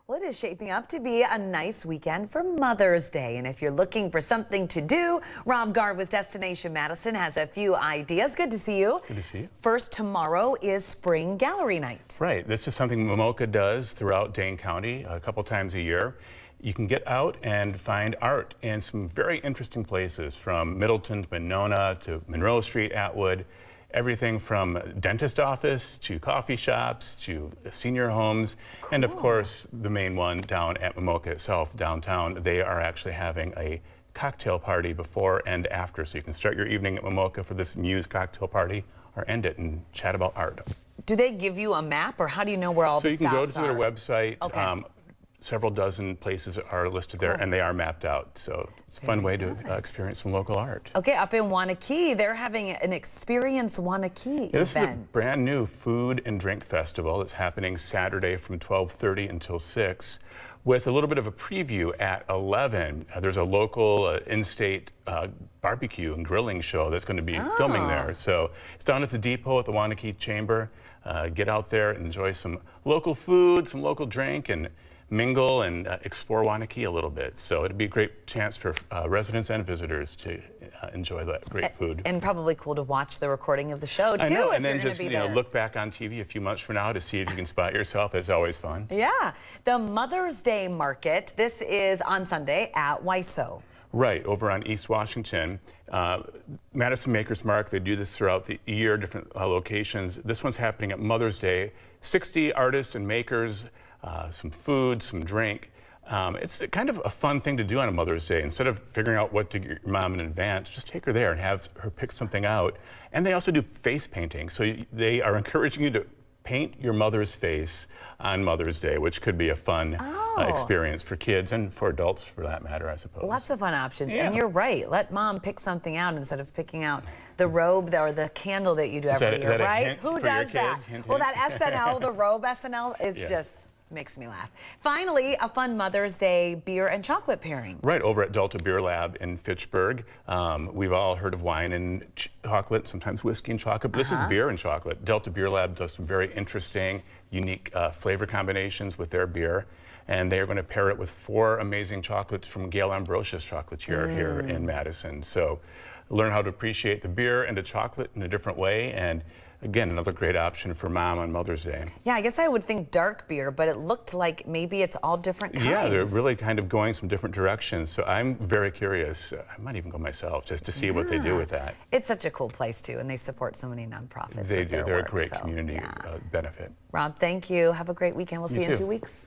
Well, it is shaping up to be a nice weekend for Mother's Day. And if you're looking for something to do, Rob Gard with Destination Madison has a few ideas. Good to see you. Good to see you. First, tomorrow is Spring Gallery Night. Right. This is something Momoka does throughout Dane County a couple times a year. You can get out and find art in some very interesting places, from Middleton to Monona to Monroe Street, Atwood. Everything from dentist office to coffee shops to senior homes. Cool. And of course, the main one down at Momoka itself, downtown, they are actually having a cocktail party before and after. So you can start your evening at Momoka for this Muse cocktail party or end it and chat about art. Do they give you a map, or how do you know where all the stops are? So you can go to their website. Okay. Several dozen places are listed there, and they are mapped out. So it's a fun way to experience some local art. Okay, up in Waunakee, they're having an Experience Waunakee event. This is a brand new food and drink festival that's happening Saturday from 12:30 until 6, with a little bit of a preview at 11. There's a local in-state barbecue and grilling show that's going to be filming there. So it's down at the depot at the Waunakee Chamber. Get out there and enjoy some local food, some local drink, and mingle and explore Waunakee a little bit. So it'd be a great chance for residents and visitors to enjoy that great food. And probably cool to watch the recording of the show too. I know, and then just look back on TV a few months from now to see if you can spot yourself. It's always fun. Yeah, the Mother's Day Market. This is on Sunday at WISO. Right, over on East Washington. Madison Makers Mark, they do this throughout the year, different locations. This one's happening at Mother's Day. 60 artists and makers, some food, some drink. It's kind of a fun thing to do on a Mother's Day. Instead of figuring out what to get your mom in advance, just take her there and have her pick something out. And they also do face painting. So they are encouraging you to paint your mother's face on Mother's Day, which could be a fun experience for kids and for adults, for that matter, I suppose. Lots of fun options. Yeah. And you're right. Let mom pick something out instead of picking out the robe or the candle that you do every year, right? Who does that? Well, that SNL, the robe SNL, is just makes me laugh. Finally, a fun Mother's Day beer and chocolate pairing. Right, over at Delta Beer Lab in Fitchburg. We've all heard of wine and chocolate, sometimes whiskey and chocolate, but this is beer and chocolate. Delta Beer Lab does some very interesting, unique flavor combinations with their beer, and they are going to pair it with 4 amazing chocolates from Gail Ambrosia's chocolatier here in Madison. So learn how to appreciate the beer and the chocolate in a different way, and again, another great option for mom on Mother's Day. Yeah, I guess I would think dark beer, but it looked like maybe it's all different kinds. Yeah, they're really kind of going some different directions. So I'm very curious. I might even go myself just to see what they do with that. It's such a cool place, too, and they support so many nonprofits. They do. They're a great community benefit. Rob, thank you. Have a great weekend. We'll see you in 2 weeks.